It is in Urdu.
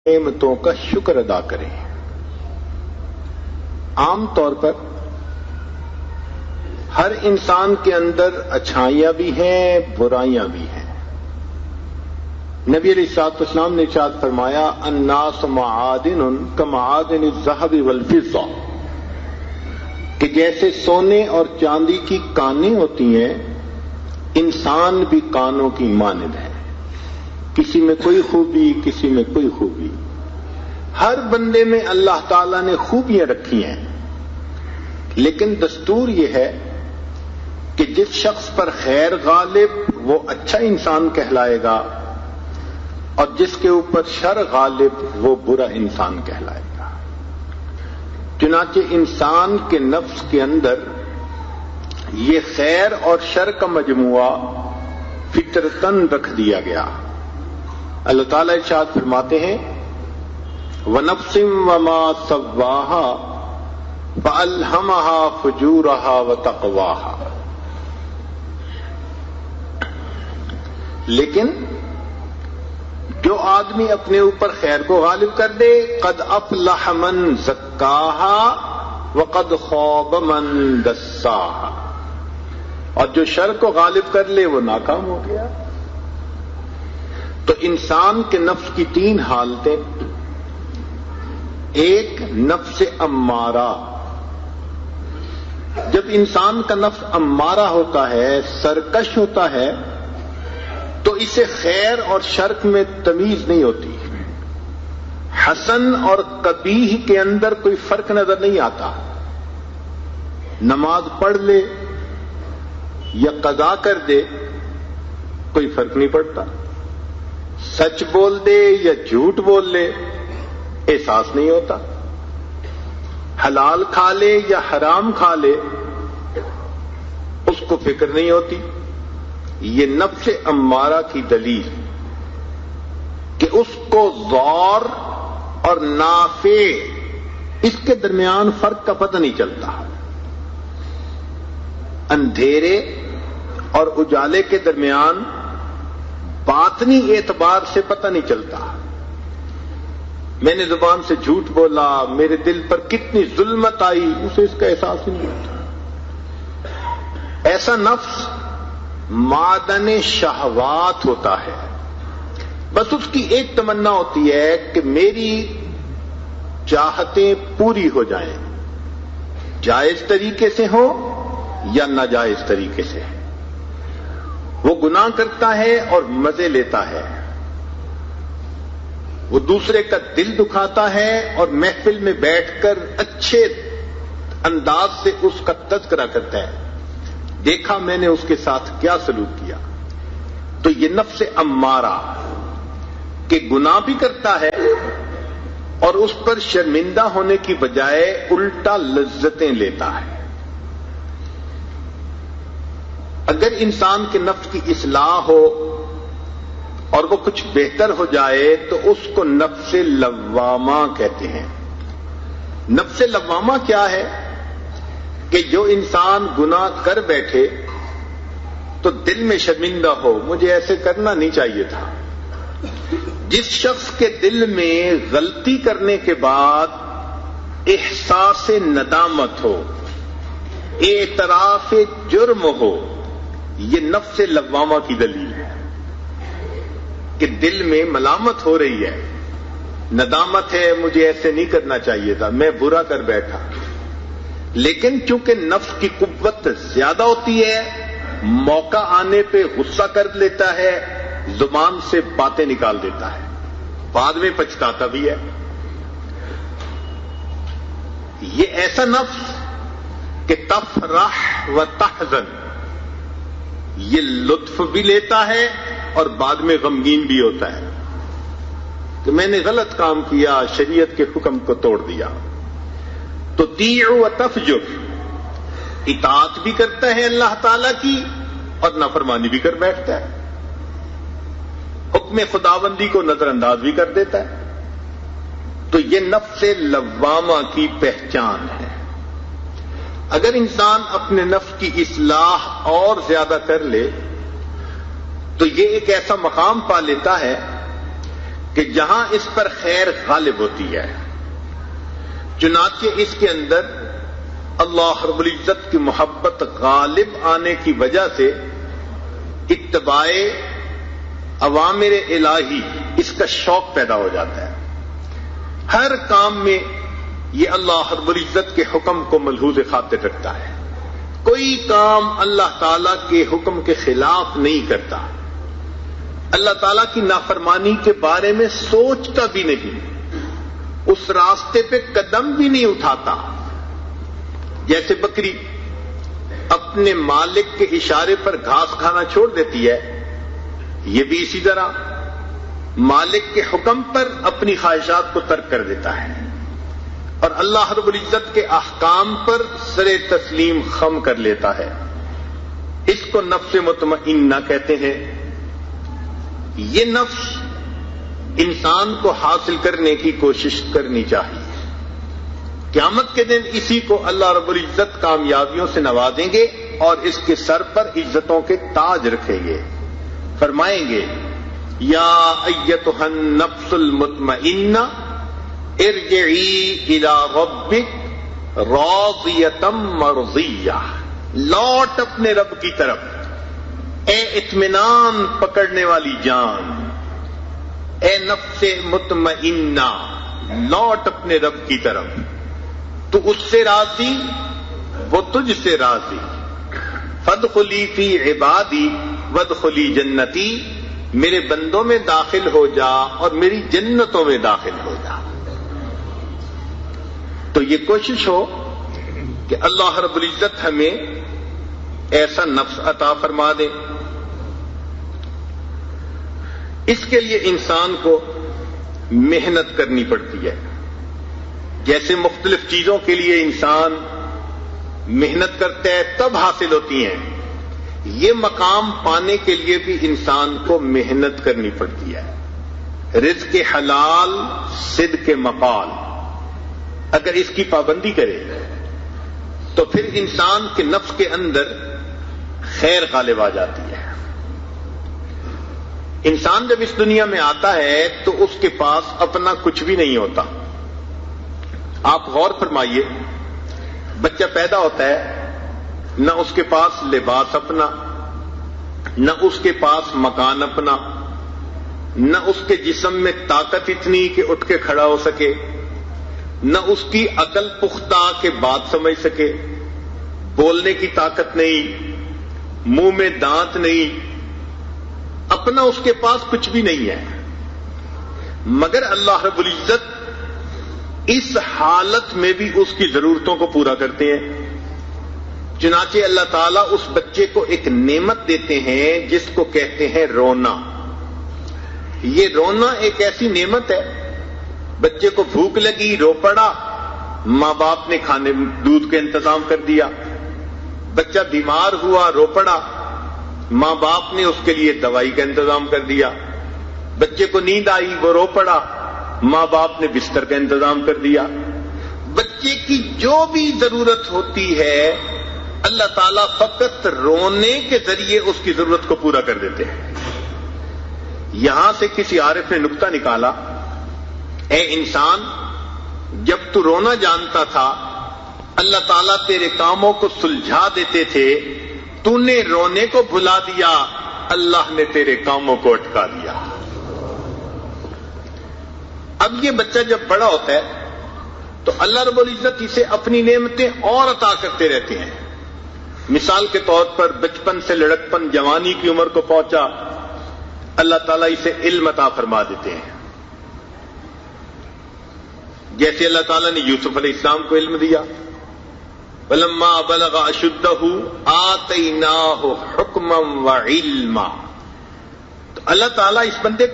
نعمتوں کا شکر ادا کریں۔ عام طور پر ہر انسان کے اندر اچھائیاں بھی ہیں، برائیاں بھی ہیں۔ نبی علیہ الصلوۃ والسلام نے ارشاد فرمایا الناس معادن کمعادن الذهب والفضہ، کہ جیسے سونے اور چاندی کی کانیں ہوتی ہیں، انسان بھی کانوں کی مانند ہے، کسی میں کوئی خوبی کسی میں کوئی خوبی۔ ہر بندے میں اللہ تعالیٰ نے خوبیاں رکھی ہیں، لیکن دستور یہ ہے کہ جس شخص پر خیر غالب وہ اچھا انسان کہلائے گا، اور جس کے اوپر شر غالب وہ برا انسان کہلائے گا۔ چنانچہ انسان کے نفس کے اندر یہ خیر اور شر کا مجموعہ فطرتاً رکھ دیا گیا۔ اللہ تعالیٰ ارشاد فرماتے ہیں وَنَفْسٍ وَمَا سَوَّاهَا فَأَلْهَمَهَا فُجُورَهَا وَتَقْوَاهَا، لیکن جو آدمی اپنے اوپر خیر کو غالب کر دے قد افلح من زکاها وقد خاب من دساها، اور جو شر کو غالب کر لے وہ ناکام ہو گیا۔ تو انسان کے نفس کی تین حالتیں، ایک نفس امارہ، جب انسان کا نفس امارہ ہوتا ہے، سرکش ہوتا ہے، تو اسے خیر اور شر میں تمیز نہیں ہوتی، حسن اور قبیح کے اندر کوئی فرق نظر نہیں آتا۔ نماز پڑھ لے یا قضا کر دے کوئی فرق نہیں پڑتا، سچ بول دے یا جھوٹ بول لے احساس نہیں ہوتا، حلال کھا لے یا حرام کھا لے اس کو فکر نہیں ہوتی۔ یہ نفس امارہ کی دلیل کہ اس کو ضار اور نافع اس کے درمیان فرق کا پتہ نہیں چلتا، اندھیرے اور اجالے کے درمیان باطنی اعتبار سے پتہ نہیں چلتا۔ میں نے زبان سے جھوٹ بولا، میرے دل پر کتنی ظلمت آئی، اسے اس کا احساس ہی نہیں ہوتا۔ ایسا نفس معدن شہوات ہوتا ہے، بس اس کی ایک تمنا ہوتی ہے کہ میری چاہتیں پوری ہو جائیں، جائز طریقے سے ہو یا ناجائز طریقے سے۔ وہ گناہ کرتا ہے اور مزے لیتا ہے، وہ دوسرے کا دل دکھاتا ہے اور محفل میں بیٹھ کر اچھے انداز سے اس کا تذکرہ کرتا ہے، دیکھا میں نے اس کے ساتھ کیا سلوک کیا۔ تو یہ نفس امارہ کہ گناہ بھی کرتا ہے اور اس پر شرمندہ ہونے کی بجائے الٹا لذتیں لیتا ہے۔ اگر انسان کے نفس کی اصلاح ہو اور وہ کچھ بہتر ہو جائے تو اس کو نفس لوامہ کہتے ہیں۔ نفس لوامہ کیا ہے؟ کہ جو انسان گناہ کر بیٹھے تو دل میں شرمندہ ہو، مجھے ایسے کرنا نہیں چاہیے تھا۔ جس شخص کے دل میں غلطی کرنے کے بعد احساس ندامت ہو، اعتراف جرم ہو، یہ نفس لوامہ کی دلیل ہے کہ دل میں ملامت ہو رہی ہے، ندامت ہے، مجھے ایسے نہیں کرنا چاہیے تھا، میں برا کر بیٹھا۔ لیکن چونکہ نفس کی قوت زیادہ ہوتی ہے، موقع آنے پہ غصہ کر لیتا ہے، زبان سے باتیں نکال دیتا ہے، بعد میں پچھتاتا بھی ہے۔ یہ ایسا نفس کہ تفرح و تحزن، یہ لطف بھی لیتا ہے اور بعد میں غمگین بھی ہوتا ہے کہ میں نے غلط کام کیا، شریعت کے حکم کو توڑ دیا۔ تو تیع و تفجر، اطاعت بھی کرتا ہے اللہ تعالی کی اور نافرمانی بھی کر بیٹھتا ہے، حکم خداوندی کو نظر انداز بھی کر دیتا ہے۔ تو یہ نفس لوامہ کی پہچان ہے۔ اگر انسان اپنے نفس کی اصلاح اور زیادہ کر لے تو یہ ایک ایسا مقام پا لیتا ہے کہ جہاں اس پر خیر غالب ہوتی ہے، چنانچہ اس کے اندر اللہ رب العزت کی محبت غالب آنے کی وجہ سے اتباع اوامر الہی اس کا شوق پیدا ہو جاتا ہے۔ ہر کام میں یہ اللہ رب العزت کے حکم کو ملحوظ خاطر رکھتا ہے، کوئی کام اللہ تعالیٰ کے حکم کے خلاف نہیں کرتا، اللہ تعالیٰ کی نافرمانی کے بارے میں سوچتا بھی نہیں، اس راستے پہ قدم بھی نہیں اٹھاتا۔ جیسے بکری اپنے مالک کے اشارے پر گھاس کھانا چھوڑ دیتی ہے، یہ بھی اسی طرح مالک کے حکم پر اپنی خواہشات کو ترک کر دیتا ہے اور اللہ رب العزت کے احکام پر سر تسلیم خم کر لیتا ہے۔ اس کو نفس مطمئنہ کہتے ہیں۔ یہ نفس انسان کو حاصل کرنے کی کوشش کرنی چاہیے۔ قیامت کے دن اسی کو اللہ رب العزت کامیابیوں سے نوازیں گے اور اس کے سر پر عزتوں کے تاج رکھیں گے، فرمائیں گے یا ایتھا النفس المطمئنہ ارجعی الی ربک راضیۃ مرضیہ، لوٹ اپنے رب کی طرف، اے اطمینان پکڑنے والی جان، اے نفس مطمئنہ، لوٹ اپنے رب کی طرف، تو اس سے راضی، وہ تجھ سے راضی، فادخلی فی عبادی وادخلی جنتی، میرے بندوں میں داخل ہو جا اور میری جنتوں میں داخل ہو جا۔ تو یہ کوشش ہو کہ اللہ رب العزت ہمیں ایسا نفس عطا فرما دے۔ اس کے لیے انسان کو محنت کرنی پڑتی ہے، جیسے مختلف چیزوں کے لیے انسان محنت کرتا ہے تب حاصل ہوتی ہیں، یہ مقام پانے کے لیے بھی انسان کو محنت کرنی پڑتی ہے۔ رزق حلال صدق مقال، اگر اس کی پابندی کرے تو پھر انسان کے نفس کے اندر خیر غالب آ جاتی ہے۔ انسان جب اس دنیا میں آتا ہے تو اس کے پاس اپنا کچھ بھی نہیں ہوتا۔ آپ غور فرمائیے، بچہ پیدا ہوتا ہے، نہ اس کے پاس لباس اپنا، نہ اس کے پاس مکان اپنا، نہ اس کے جسم میں طاقت اتنی کہ اٹھ کے کھڑا ہو سکے، نہ اس کی عقل پختہ کہ بات سمجھ سکے، بولنے کی طاقت نہیں، منہ میں دانت نہیں، اپنا اس کے پاس کچھ بھی نہیں ہے۔ مگر اللہ رب العزت اس حالت میں بھی اس کی ضرورتوں کو پورا کرتے ہیں۔ چنانچہ اللہ تعالیٰ اس بچے کو ایک نعمت دیتے ہیں جس کو کہتے ہیں رونا۔ یہ رونا ایک ایسی نعمت ہے، بچے کو بھوک لگی رو پڑا، ماں باپ نے کھانے دودھ کا انتظام کر دیا، بچہ بیمار ہوا رو پڑا، ماں باپ نے اس کے لیے دوائی کا انتظام کر دیا، بچے کو نیند آئی وہ رو پڑا، ماں باپ نے بستر کا انتظام کر دیا۔ بچے کی جو بھی ضرورت ہوتی ہے اللہ تعالیٰ فقط رونے کے ذریعے اس کی ضرورت کو پورا کر دیتے ہیں۔ یہاں سے کسی عارف نے نکتہ نکالا، اے انسان، جب تو رونا جانتا تھا اللہ تعالیٰ تیرے کاموں کو سلجھا دیتے تھے، تو نے رونے کو بھلا دیا، اللہ نے تیرے کاموں کو اٹکا دیا۔ اب یہ بچہ جب بڑا ہوتا ہے تو اللہ رب العزت اسے اپنی نعمتیں اور عطا کرتے رہتے ہیں۔ مثال کے طور پر بچپن سے لڑکپن جوانی کی عمر کو پہنچا، اللہ تعالیٰ اسے علم عطا فرما دیتے ہیں۔ جیسے اللہ تعالیٰ نے یوسف علیہ السلام کو علم دیا، وَلَمَّا بَلَغَ أَشُدَّهُ آتَيْنَاهُ حُكْمًا وَعِلْمًا، تو اللہ تعالیٰ اس بندے کو